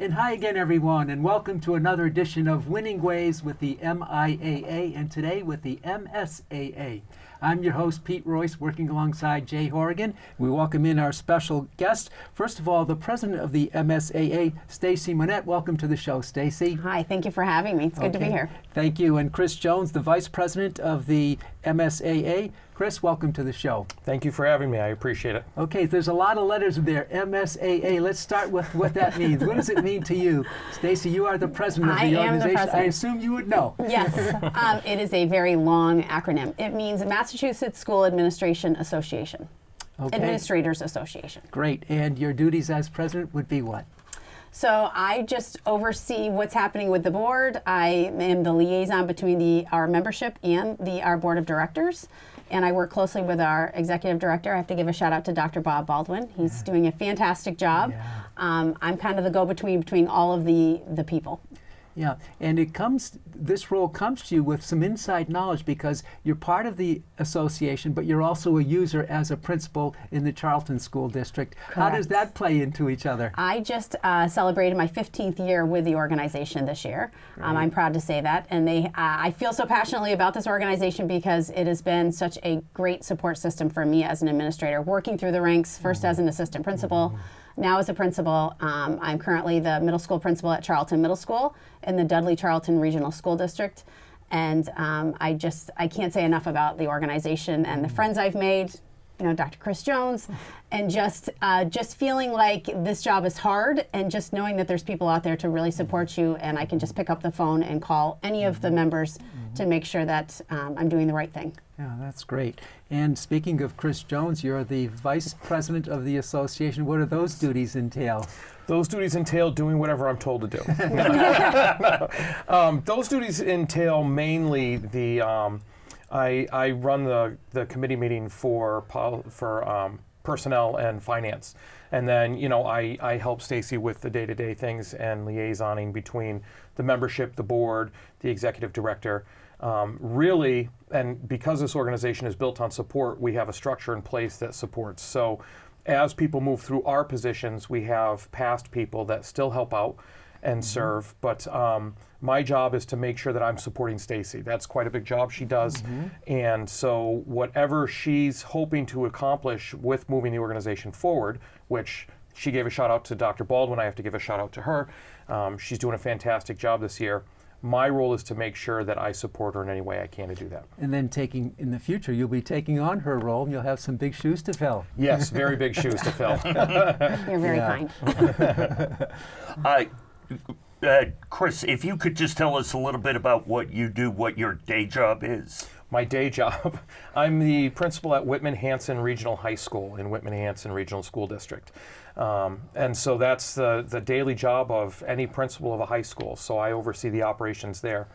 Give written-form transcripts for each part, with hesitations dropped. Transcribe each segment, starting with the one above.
And hi again, everyone, and welcome to another edition of Winning Ways with the MIAA, and today with the MSAA. I'm your host, Pete Royce, working alongside Jay Horrigan. We welcome in our special guest. First of all, the president of the MSAA, Stacey Monette. Welcome to the show, Stacey. Hi, thank you for having me. It's good to be here. Thank you. And Chris Jones, the vice president of the MSAA. Chris, welcome to the show. Thank you for having me. I appreciate it. Okay, there's a lot of letters there, MSAA. Let's start with what that means. What does it mean to you? Stacey, you are the president of the organization. I am the president. I assume you would know. Yes, it is a very long acronym. It means Massachusetts School Administration Association. Okay. Administrators Association. Great. And your duties as president would be what? So I just oversee what's happening with the board. I am the liaison between our membership and our board of directors. And I work closely with our executive director. I have to give a shout out to Dr. Bob Baldwin. He's doing a fantastic job. Yeah. I'm kind of the go-between between all of the people. Yeah, and this role comes to you with some inside knowledge because you're part of the association, but you're also a user as a principal in the Charlton School District. Correct. How does that play into each other? I just celebrated my 15th year with the organization this year. I'm proud to say that. And I feel so passionately about this organization because it has been such a great support system for me as an administrator, working through the ranks, first as an assistant principal, now as a principal. I'm currently the middle school principal at Charlton Middle School in the Dudley Charlton Regional School District. And I can't say enough about the organization and the friends I've made, Dr. Chris Jones, and just feeling like this job is hard and just knowing that there's people out there to really support you, and I can just pick up the phone and call any of the members to make sure that I'm doing the right thing. Yeah, that's great. And speaking of Chris Jones, you're the vice president of the association. What do those duties entail? Those duties entail doing whatever I'm told to do. Those duties entail mainly I run the committee meeting for personnel and finance. And then, I help Stacey with the day-to-day things and liaisoning between the membership, the board, the executive director. Really, and because this organization is built on support, we have a structure in place that supports. So as people move through our positions, we have past people that still help out and serve. But my job is to make sure that I'm supporting Stacey. That's quite a big job she does. And so whatever she's hoping to accomplish with moving the organization forward, which she gave a shout out to Dr. Baldwin, I have to give a shout out to her. She's doing a fantastic job this year. My role is to make sure that I support her in any way I can to do that. And then in the future, you'll be taking on her role and you'll have some big shoes to fill. Yes, very big shoes to fill. You're very kind. Chris, if you could just tell us a little bit about what you do, what your day job is. My day job, I'm the principal at Whitman-Hanson Regional High School in Whitman-Hanson Regional School District. And so that's the daily job of any principal of a high school. So I oversee the operations there.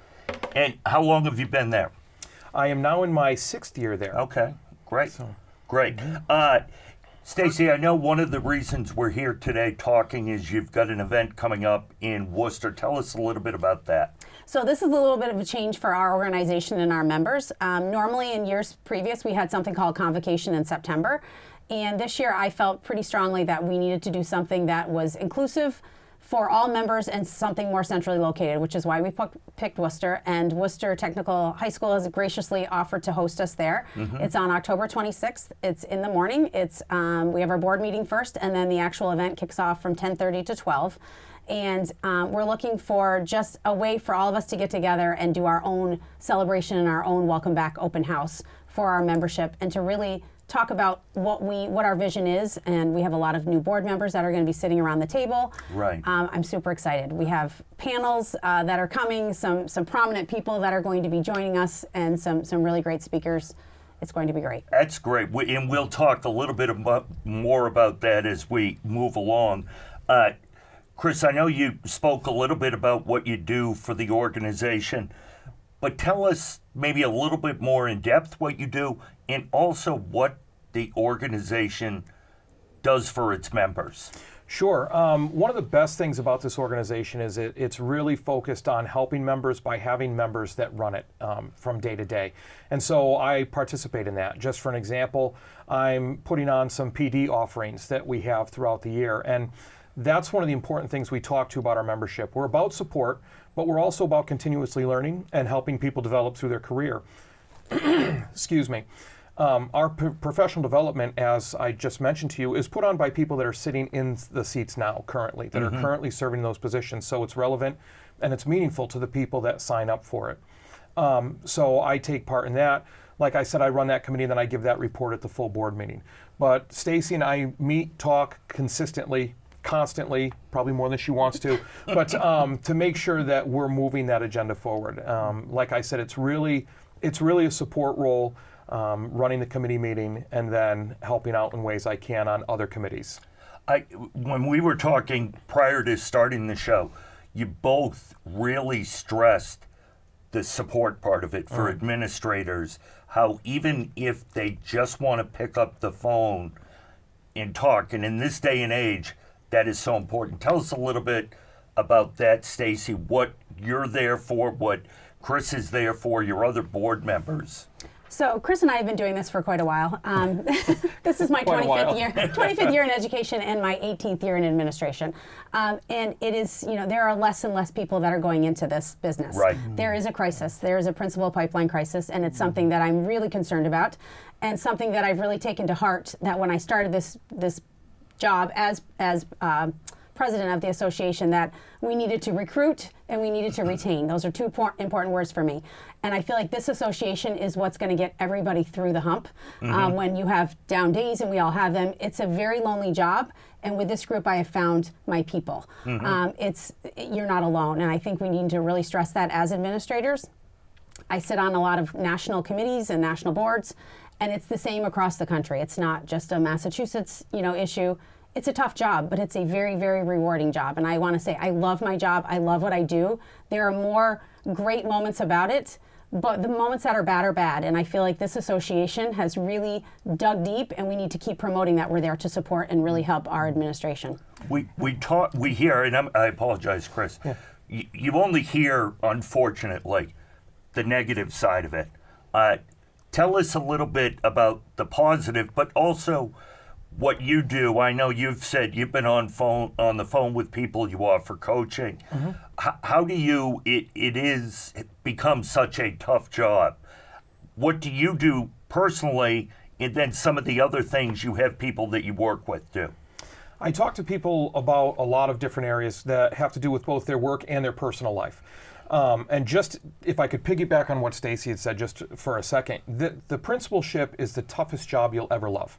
And how long have you been there? I am now in my 6th year there. Okay, great. Great. Stacey, I know one of the reasons we're here today talking is you've got an event coming up in Worcester. Tell us a little bit about that. So this is a little bit of a change for our organization and our members. Normally in years previous, we had something called Convocation in September. And this year I felt pretty strongly that we needed to do something that was inclusive for all members and something more centrally located, which is why we picked Worcester. And Worcester Technical High School has graciously offered to host us there. It's on October 26th. It's in the morning. We have our board meeting first, and then the actual event kicks off from 10:30 to 12. And we're looking for just a way for all of us to get together and do our own celebration and our own welcome back open house for our membership, and to really talk about what our vision is. And we have a lot of new board members that are going to be sitting around the table. Right. I'm super excited. We have panels that are coming, some prominent people that are going to be joining us, and some really great speakers. It's going to be great. That's great. And we'll talk a little bit more about that as we move along. Chris, I know you spoke a little bit about what you do for the organization, but tell us maybe a little bit more in depth what you do, and also what the organization does for its members. Sure. One of the best things about this organization is it's really focused on helping members by having members that run it from day to day. And so I participate in that. Just for an example, I'm putting on some PD offerings that we have throughout the year. And That's one of the important things we talk to about our membership. We're about support, but we're also about continuously learning and helping people develop through their career. Excuse me. Our professional development, as I just mentioned to you, is put on by people that are sitting in the seats now currently, that are currently serving those positions. So it's relevant and it's meaningful to the people that sign up for it. So I take part in that. Like I said, I run that committee and then I give that report at the full board meeting. But Stacey and I meet, talk consistently, constantly, probably more than she wants to, but to make sure that we're moving that agenda forward. Like I said, it's really a support role, running the committee meeting and then helping out in ways I can on other committees. When we were talking prior to starting the show, you both really stressed the support part of it for administrators, how even if they just want to pick up the phone and talk, and in this day and age, that is so important. Tell us a little bit about that, Stacey, what you're there for, what Chris is there for, your other board members. So Chris and I have been doing this for quite a while. This is my 25th year in education and my 18th year in administration. And it is, there are less and less people that are going into this business. Right. There is a crisis. There is a principal pipeline crisis, and it's something that I'm really concerned about, and something that I've really taken to heart. That when I started this job as president of the association, that we needed to recruit and we needed to retain. Those are two important words for me. And I feel like this association is what's going to get everybody through the hump. When you have down days, and we all have them, it's a very lonely job. And with this group, I have found my people. You're not alone. And I think we need to really stress that as administrators. I sit on a lot of national committees and national boards, and it's the same across the country. It's not just a Massachusetts, issue. It's a tough job, but it's a very, very rewarding job. And I want to say, I love my job. I love what I do. There are more great moments about it, but the moments that are bad are bad. And I feel like this association has really dug deep, and we need to keep promoting that we're there to support and really help our administration. We hear, and I apologize, Chris, you only hear, unfortunately, the negative side of it. Tell us a little bit about the positive, but also what you do. I know you've said you've been on the phone with people, you offer coaching. How do you, it becomes such a tough job. What do you do personally, and then some of the other things you have people that you work with do? I talk to people about a lot of different areas that have to do with both their work and their personal life. And just, if I could piggyback on what Stacey had said just for a second, the principalship is the toughest job you'll ever love.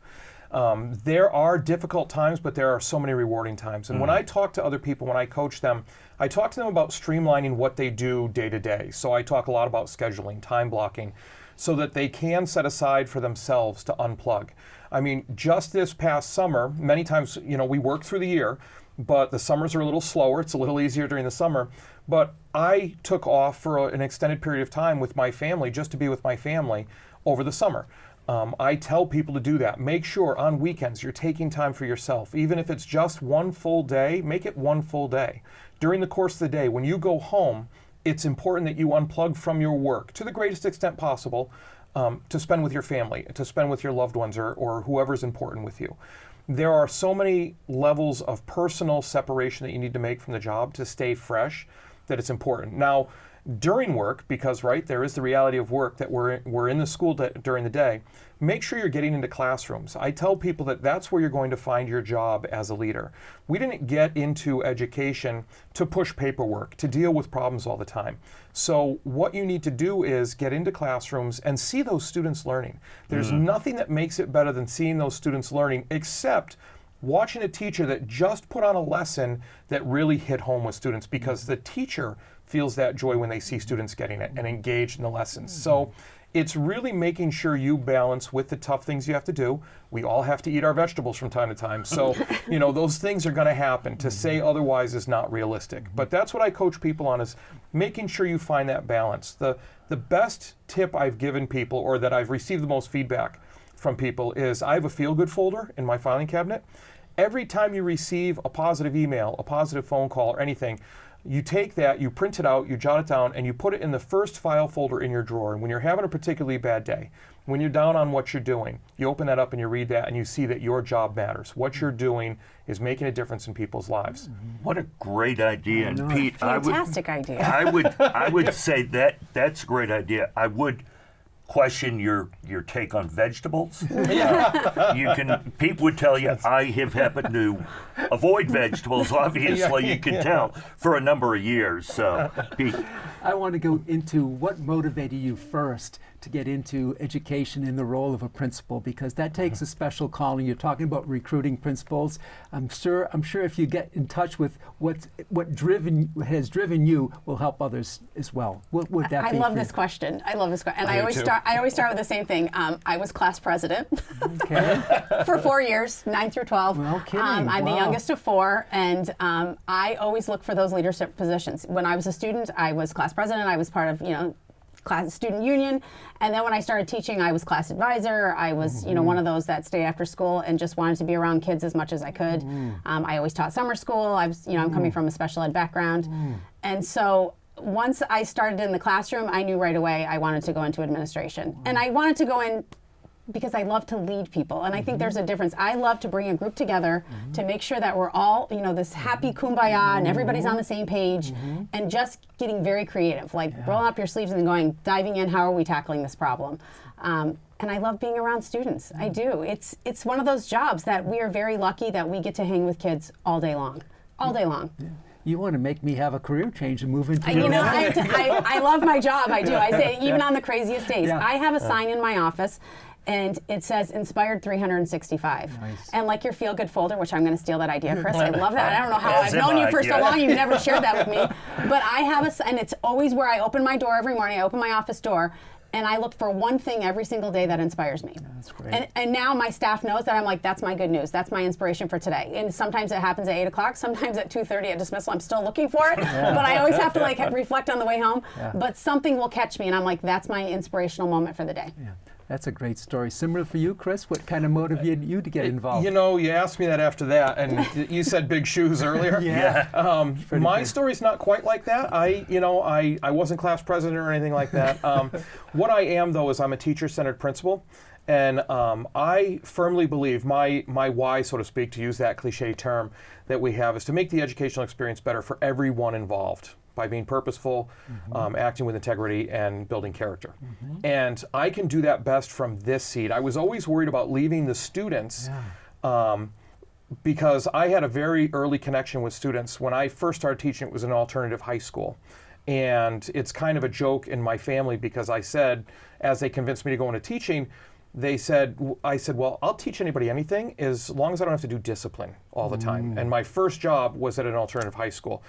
There are difficult times, but there are so many rewarding times. And when I talk to other people, when I coach them, I talk to them about streamlining what they do day to day. So I talk a lot about scheduling, time blocking, so that they can set aside for themselves to unplug. I mean, just this past summer, many times, we work through the year, but the summers are a little slower. It's a little easier during the summer. But I took off for an extended period of time with my family, just to be with my family over the summer. I tell people to do that. Make sure on weekends you're taking time for yourself. Even if it's just one full day, make it one full day. During the course of the day, when you go home, it's important that you unplug from your work to the greatest extent possible, to spend with your family, to spend with your loved ones or whoever's important with you. There are so many levels of personal separation that you need to make from the job to stay fresh that it's important. Now, during work, because there is the reality of work that we're in the school during the day, make sure you're getting into classrooms. I tell people that that's where you're going to find your job as a leader. We didn't get into education to push paperwork, to deal with problems all the time. So what you need to do is get into classrooms and see those students learning. There's nothing that makes it better than seeing those students learning, except watching a teacher that just put on a lesson that really hit home with students, because the teacher feels that joy when they see students getting it and engaged in the lessons. So it's really making sure you balance with the tough things you have to do. We all have to eat our vegetables from time to time. So, those things are going to happen. To say otherwise is not realistic. But that's what I coach people on, is making sure you find that balance. The best tip I've given people, or that I've received the most feedback from people, is I have a feel-good folder in my filing cabinet. Every time you receive a positive email, a positive phone call, or anything, You take that, you print it out, you jot it down, and you put it in the first file folder in your drawer. And when you're having a particularly bad day, when you're down on what you're doing, you open that up and you read that and you see that your job matters. What you're doing is making a difference in people's lives. What a great idea. And Pete, Fantastic idea. I would say that's a great idea. I would question your take on vegetables. Pete would tell you, I have happened to avoid vegetables, obviously, you can tell, for a number of years. So, Pete. I want to go into what motivated you first to get into education in the role of a principal, because that takes a special calling. You're talking about recruiting principals. I'm sure if you get in touch with what has driven you, will help others as well. What would that be? I love this question. I love this question, and I always start with the same thing. I was class president for 4 years, 9 through 12. Well, kidding. I'm the youngest of 4, and I always look for those leadership positions. When I was a student, I was class president. I was part of class student union, and then when I started teaching, I was class advisor. I was one of those that stayed after school and just wanted to be around kids as much as I could. I always taught summer school. I'm coming from a special ed background, and so once I started in the classroom, I knew right away I wanted to go into administration, and I wanted to go in because I love to lead people, and I think there's a difference. I love to bring a group together to make sure that we're all, this happy kumbaya and everybody's on the same page, and just getting very creative, like rolling up your sleeves and diving in, how are we tackling this problem? And I love being around students. I do. It's one of those jobs that we are very lucky that we get to hang with kids all day long. All day long. Yeah. You want to make me have a career change and move into I love my job. I do. I say, even on the craziest days. Yeah. I have a sign in my office, and it says Inspired 365. Nice. And like your feel good folder, which I'm going to steal that idea, Chris. I love that. I don't know how As I've am known you I, for so yeah. long. You've never shared that with me. But I have and it's always where I open my door every morning. I open my office door, and I look for one thing every single day that inspires me. That's great. And now my staff knows that I'm like, that's my good news. That's my inspiration for today. And sometimes it happens at 8 o'clock. Sometimes at 2:30 at dismissal. I'm still looking for it. But I always have to reflect on the way home. Yeah. But something will catch me, and I'm like, that's my inspirational moment for the day. Yeah. That's a great story. Similar for you, Chris? What kind of motivated you to get involved? You asked me that after that, and you said big shoes earlier. Yeah. My story's not quite like that. I wasn't class president or anything like that. What I am, though, is I'm a teacher-centered principal, and I firmly believe my why, so to speak, to use that cliche term that we have, is to make the educational experience better for everyone involved by being purposeful, acting with integrity, and building character. And I can do that best from this seat. I was always worried about leaving the students because I had a very early connection with students. When I first started teaching, it was an alternative high school. And it's kind of a joke in my family because I said, as they convinced me to go into teaching, I said, well, I'll teach anybody anything as long as I don't have to do discipline all the time. And my first job was at an alternative high school.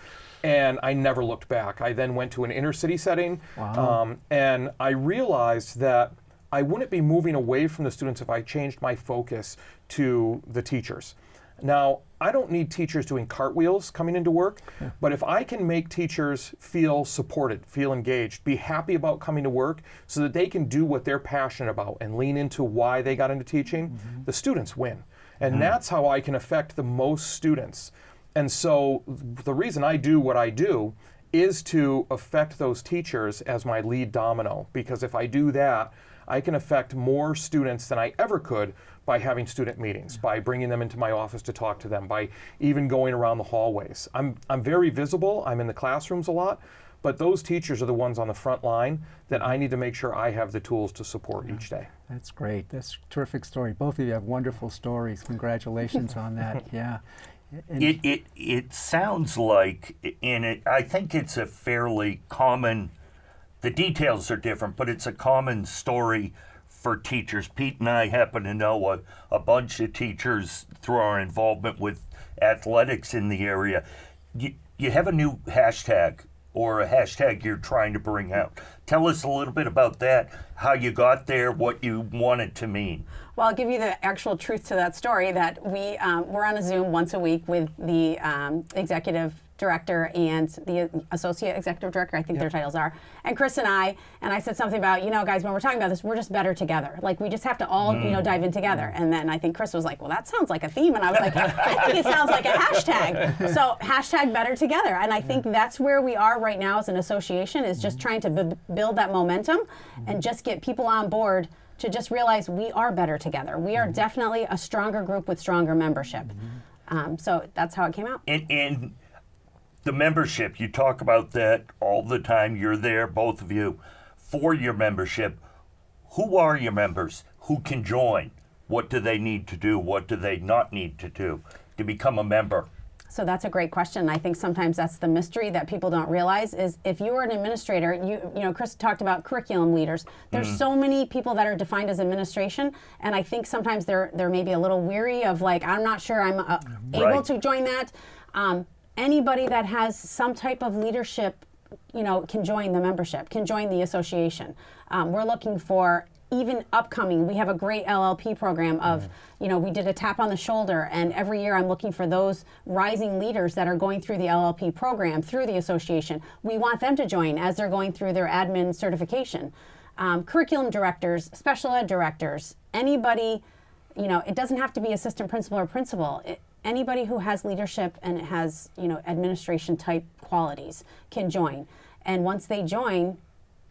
And I never looked back. I then went to an inner city setting. Wow. And I realized that I wouldn't be moving away from the students if I changed my focus to the teachers. Now, I don't need teachers doing cartwheels coming into work, but if I can make teachers feel supported, feel engaged, be happy about coming to work so that they can do what they're passionate about and lean into why they got into teaching, the students win. And that's how I can affect the most students. And so the reason I do what I do is to affect those teachers as my lead domino, because if I do that, I can affect more students than I ever could by having student meetings, by bringing them into my office to talk to them, by even going around the hallways. I'm very visible, I'm in the classrooms a lot, but those teachers are the ones on the front line that I need to make sure I have the tools to support each day. That's great. That's a terrific story. Both of you have wonderful stories. Congratulations on that. Yeah. And It sounds like, I think it's a fairly common, the details are different, but it's a common story for teachers. Pete and I happen to know a bunch of teachers through our involvement with athletics in the area. You have a new hashtag, or a hashtag you're trying to bring out. Tell us a little bit about that, how you got there, what you want it to mean. Well, I'll give you the actual truth to that story, that we're on a Zoom once a week with the executive director and the associate executive director, I think their titles are, and Chris and I said something about, guys, when we're talking about this, we're just better together. Like, we just have to all, dive in together. And then I think Chris was like, well, that sounds like a theme. And I was like, I think it sounds like a hashtag. So hashtag better together. And I think that's where we are right now as an association, is just trying to build that momentum and just get people on board to just realize we are better together. We are definitely a stronger group with stronger membership. So that's how it came out. And the membership, you talk about that all the time. You're there, both of you, for your membership. Who are your members? Who can join? What do they need to do? What do they not need to do to become a member? So that's a great question. I think sometimes that's the mystery that people don't realize, is if you are an administrator, Chris talked about curriculum leaders. There's so many people that are defined as administration, and I think sometimes they're maybe a little weary of, like, I'm not sure I'm able to join that. Anybody that has some type of leadership, can join the membership, can join the association. We're looking for, even upcoming, we have a great LLP program of, we did a tap on the shoulder, and every year I'm looking for those rising leaders that are going through the LLP program through the association. We want them to join as they're going through their admin certification. Curriculum directors, special ed directors, anybody, it doesn't have to be assistant principal or principal. Anybody who has leadership and has, administration type qualities can join. And once they join,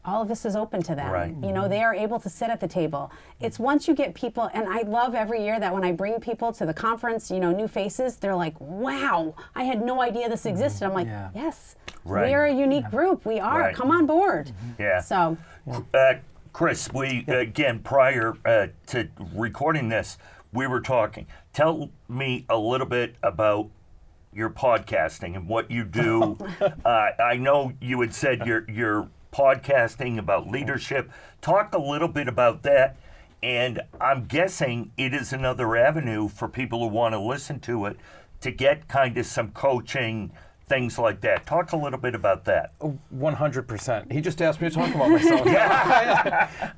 all of this is open to them. Right. They are able to sit at the table. It's once you get people, and I love every year that when I bring people to the conference, new faces, they're like, wow, I had no idea this existed. I'm like, yes, Right. we are a unique group. We are. Right. Come on board. Yeah. So, Chris, we, again, prior to recording this, we were talking. Tell me a little bit about your podcasting and what you do. I know you had said you're podcasting about leadership. Talk a little bit about that. And I'm guessing it is another avenue for people who want to listen to it to get kind of some coaching, things like that. Talk a little bit about that. 100%. He just asked me to talk about myself.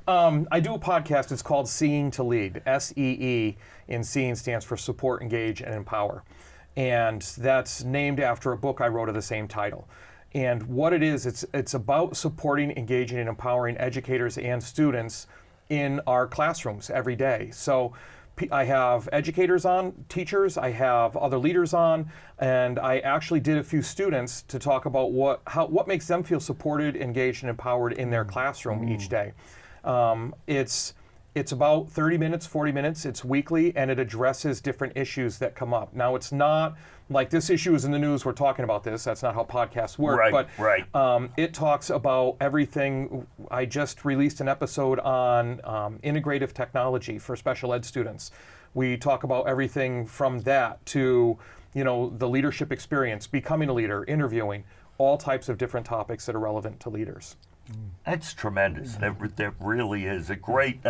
I do a podcast. It's called Seeing to Lead. SEE in Seeing stands for Support, Engage, and Empower. And that's named after a book I wrote of the same title. And what it is, it's about supporting, engaging, and empowering educators and students in our classrooms every day. So I have educators on, teachers, I have other leaders on, and I actually did a few students to talk about what makes them feel supported, engaged, and empowered in their classroom each day. It's about 30 minutes, 40 minutes, it's weekly, and it addresses different issues that come up. Now, it's not like this issue is in the news, we're talking about this, that's not how podcasts work, but it talks about everything. I just released an episode on integrative technology for special ed students. We talk about everything from that to, the leadership experience, becoming a leader, interviewing, all types of different topics that are relevant to leaders. That's tremendous. That really is a great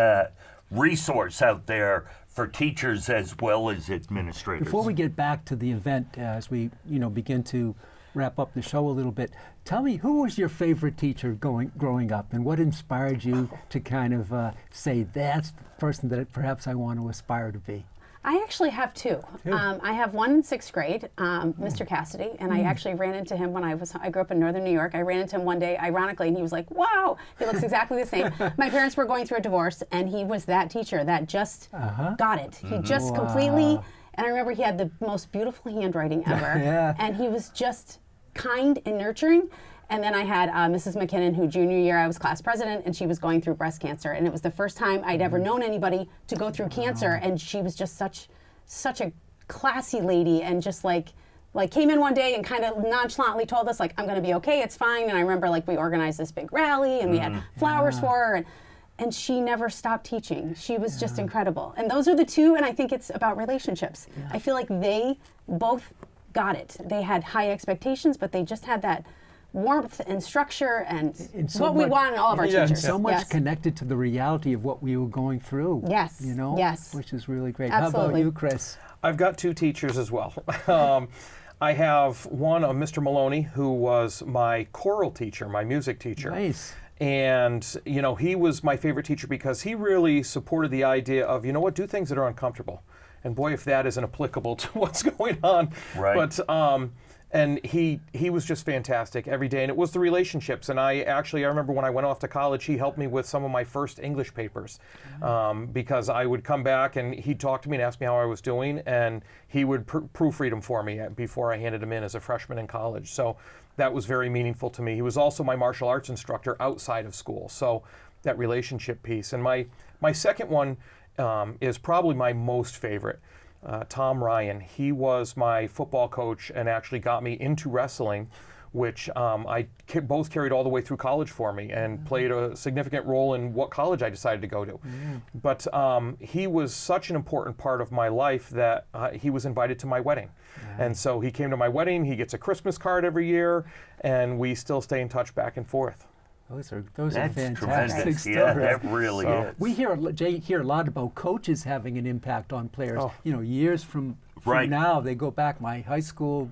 resource out there for teachers as well as administrators. Before we get back to the event, as we begin to wrap up the show a little bit, tell me, who was your favorite teacher growing up, and what inspired you to kind of say, that's the person that perhaps I want to aspire to be? I actually have two. I have one in 6th grade, Mr. Cassidy, and I actually ran into him when I grew up in northern New York. I ran into him one day, ironically, and he was like, wow, he looks exactly the same. My parents were going through a divorce, and he was that teacher that just got it. He just completely, and I remember he had the most beautiful handwriting ever, and he was just kind and nurturing. And then I had Mrs. McKinnon, who junior year I was class president, and she was going through breast cancer. And it was the first time I'd ever known anybody to go through cancer. And she was just such a classy lady, and just like came in one day and kind of nonchalantly told us, like, I'm going to be okay, it's fine. And I remember, like, we organized this big rally, and we had flowers for her. And she never stopped teaching. She was just incredible. And those are the two, and I think it's about relationships. I feel like they both got it. They had high expectations, but they just had that warmth and structure and so what we want in all of our teachers. So much connected to the reality of what we were going through. Yes. Yes. Which is really great. Absolutely. How about you, Chris? I've got two teachers as well. I have one, Mr. Maloney, who was my choral teacher, my music teacher. Nice. And, he was my favorite teacher because he really supported the idea of, do things that are uncomfortable. And boy, if that isn't applicable to what's going on. Right. But And he was just fantastic every day, and it was the relationships. And I remember when I went off to college, he helped me with some of my first English papers, because I would come back and he'd talk to me and ask me how I was doing, and he would proofread them for me before I handed them in as a freshman in college. So that was very meaningful to me. He was also my martial arts instructor outside of school, so that relationship piece. And my second one is probably my most favorite. Tom Ryan. He was my football coach and actually got me into wrestling, which I both carried all the way through college for me and played a significant role in what college I decided to go to. But he was such an important part of my life that he was invited to my wedding. And so he came to my wedding. He gets a Christmas card every year, and we still stay in touch back and forth. Those are That's fantastic tremendous. stories. Yeah, that really is. We hear a lot about coaches having an impact on players. Years from Right. now, they go back. My high school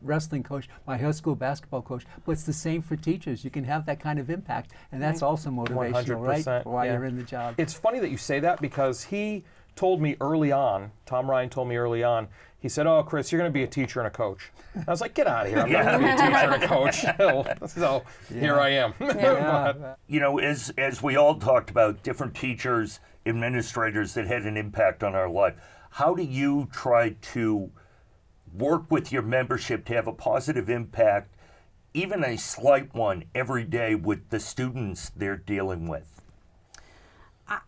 wrestling coach, my high school basketball coach, but it's the same for teachers. You can have that kind of impact, and that's also motivational, right? 100%, While yeah. you're in the job. It's funny that you say that, because he told me early on, Tom Ryan told me early on, he said, "Oh, Chris, you're going to be a teacher and a coach." I was like, "Get out of here. I'm not going to be a teacher and a coach." So here I am. As we all talked about, different teachers, administrators that had an impact on our life, how do you try to work with your membership to have a positive impact, even a slight one, every day with the students they're dealing with?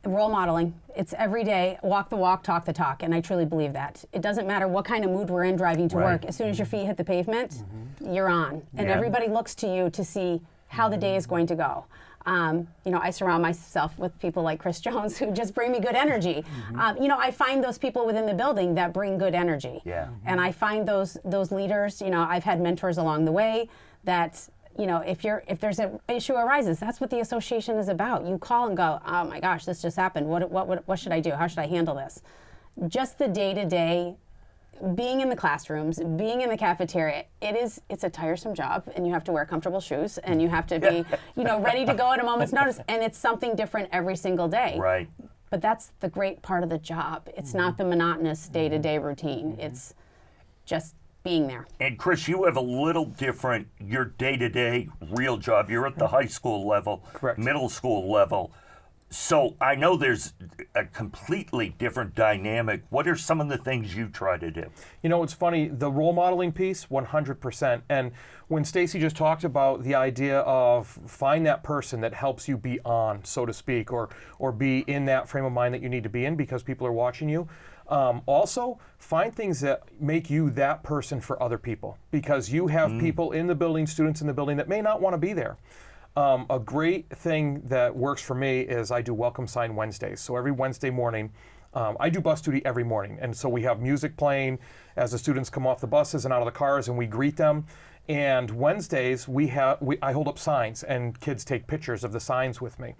Role modeling. It's every day, walk the walk, talk the talk, and I truly believe that. It doesn't matter what kind of mood we're in driving to work. As soon as your feet hit the pavement, you're on. And everybody looks to you to see how the day is going to go. I surround myself with people like Chris Jones who just bring me good energy. I find those people within the building that bring good energy. Yeah. And I find those leaders, I've had mentors along the way that, if there's an issue arises, that's what the association is about. You call and go, "Oh my gosh, this just happened. What should I do? How should I handle this?" Just the day-to-day, being in the classrooms, being in the cafeteria, it's a tiresome job, and you have to wear comfortable shoes, and you have to be, ready to go at a moment's notice, and it's something different every single day. Right. But that's the great part of the job. It's not the monotonous day-to-day routine. It's just being there. And Chris, you have a little different, your day-to-day real job. You're at the high school level, Correct. Middle school level. So I know there's a completely different dynamic. What are some of the things you try to do? It's funny, the role modeling piece, 100%. And when Stacey just talked about the idea of find that person that helps you be on, so to speak, or be in that frame of mind that you need to be in because people are watching you. Also, find things that make you that person for other people, because you have people in the building, students in the building that may not want to be there. A great thing that works for me is I do Welcome Sign Wednesdays. So every Wednesday morning, I do bus duty every morning. And so we have music playing as the students come off the buses and out of the cars, and we greet them. And Wednesdays, I hold up signs, and kids take pictures of the signs with me.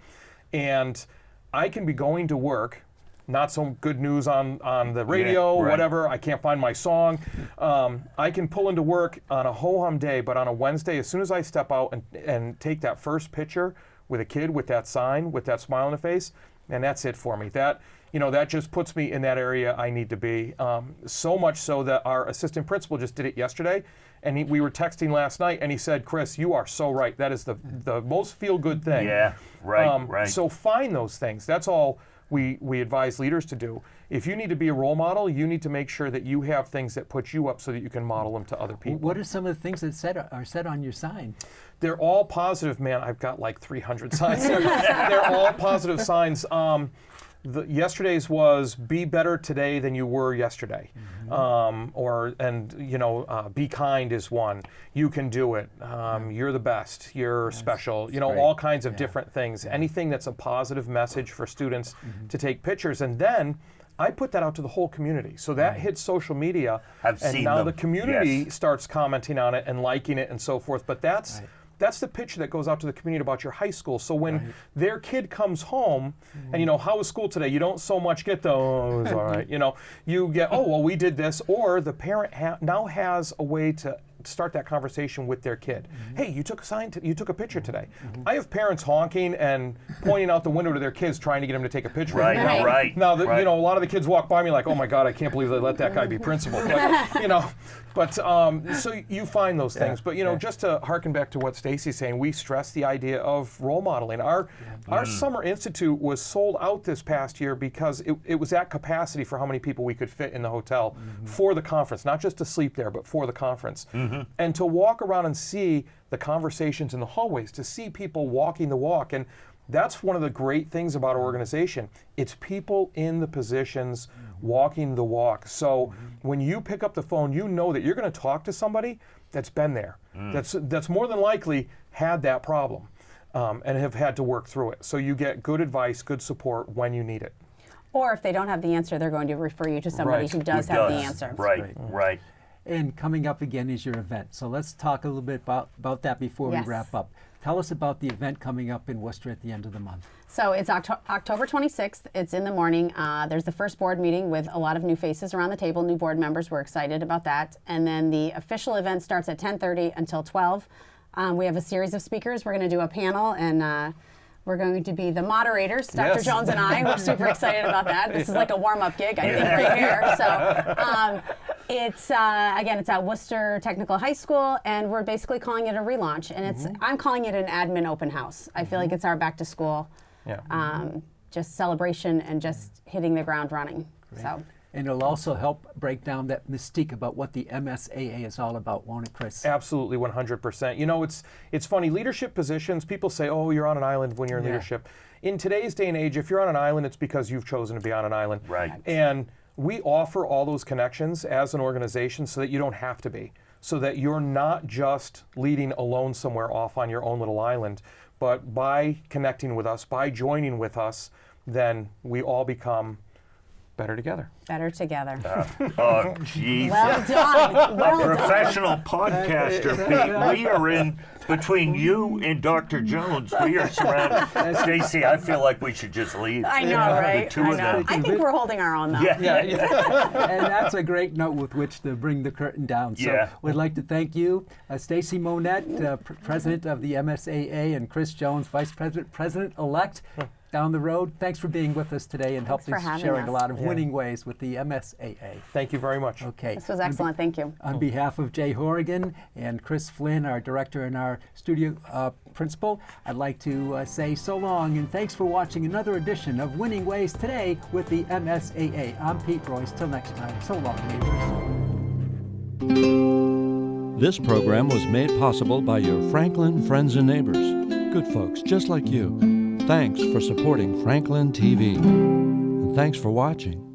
And I can be going to work, not so good news on the radio, Yeah, right. whatever, I can't find my song. I can pull into work on a ho-hum day, but on a Wednesday, as soon as I step out and take that first picture with a kid with that sign, with that smile on the face, and that's it for me. That just puts me in that area I need to be. So much so that our assistant principal just did it yesterday, and we were texting last night, and he said, "Chris, you are so right. That is the most feel-good thing." Yeah, right. So find those things. That's all we advise leaders to do. If you need to be a role model, you need to make sure that you have things that put you up so that you can model them to other people. What are some of the things that are said on your sign? They're all positive, man. I've got like 300 signs. They're all positive signs. Yesterday's was be better today than you were yesterday. Be kind is one. You can do it. You're the best. You're special. great. All kinds of different things. Anything that's a positive message for students to take pictures. And then I put that out to the whole community. So that hits social media. I've and seen now them. the community Yes. starts commenting on it and liking it and so forth. But that's the picture that goes out to the community about your high school. So when their kid comes home and, how was school today? You don't so much get the, oh, it was all right. You get, oh, well, we did this. Or the parent now has a way to start that conversation with their kid. Hey, you took a picture today. I have parents honking and pointing out the window to their kids trying to get them to take a picture. Right, Now, right. Now, right. you know, a lot of the kids walk by me like, oh my God, I can't believe they let that guy be principal. But, you know, so you find those things. But, you know, just to harken back to what Stacey's saying, we stress the idea of role modeling. Our Summer Institute was sold out this past year because it was at capacity for how many people we could fit in the hotel for the conference, not just to sleep there, but for the conference. And to walk around and see the conversations in the hallways, to see people walking the walk. And that's one of the great things about our organization. It's people in the positions walking the walk. So when you pick up the phone, you know that you're going to talk to somebody that's been there, that's more than likely had that problem and have had to work through it. So you get good advice, good support when you need it. Or if they don't have the answer, they're going to refer you to somebody who does have the answer. Right. And coming up again is your event. So let's talk a little bit about that before we wrap up. Tell us about the event coming up in Worcester at the end of the month. So it's October 26th. It's in the morning. There's the first board meeting with a lot of new faces around the table, new board members. We're excited about that. And then the official event starts at 10:30 until 12. We have a series of speakers. We're going to do a panel, and we're going to be the moderators, Dr. Jones and I. We're super excited about that. This is like a warm-up gig, I think, right here. So it's, again, it's at Worcester Technical High School, and we're basically calling it a relaunch. And I'm calling it an admin open house. I feel like it's our back to school, just celebration and just hitting the ground running. Great. So. And it'll also help break down that mystique about what the MSAA is all about, won't it, Chris? Absolutely, 100%. You know, it's funny, leadership positions, people say, oh, you're on an island when you're in leadership. In today's day and age, if you're on an island, it's because you've chosen to be on an island. Right. And we offer all those connections as an organization so that you don't have to be, so that you're not just leading alone somewhere off on your own little island, but by connecting with us, by joining with us, then we all become better together. Better together. Oh, geez. Well done. Well done. Professional podcaster, Pete. We are in between you and Dr. Jones. We are surrounded. Stacey, I feel like we should just leave. I know, right? The two of them. I think we're holding our own, though. And that's a great note with which to bring the curtain down. So we'd like to thank you, Stacey Monette, President of the MSAA, and Chris Jones, Vice President, President-elect. Down the road. Thanks for being with us today and helping sharing a lot of winning ways with the MSAA. Thank you very much. Okay. This was excellent. Thank you. On behalf of Jay Horrigan and Chris Flynn, our director and our studio principal, I'd like to say so long and thanks for watching another edition of Winning Ways today with the MSAA. I'm Pete Royce. Till next time. So long, neighbors. This program was made possible by your Franklin friends and neighbors. Good folks just like you. Thanks for supporting Franklin TV. And thanks for watching.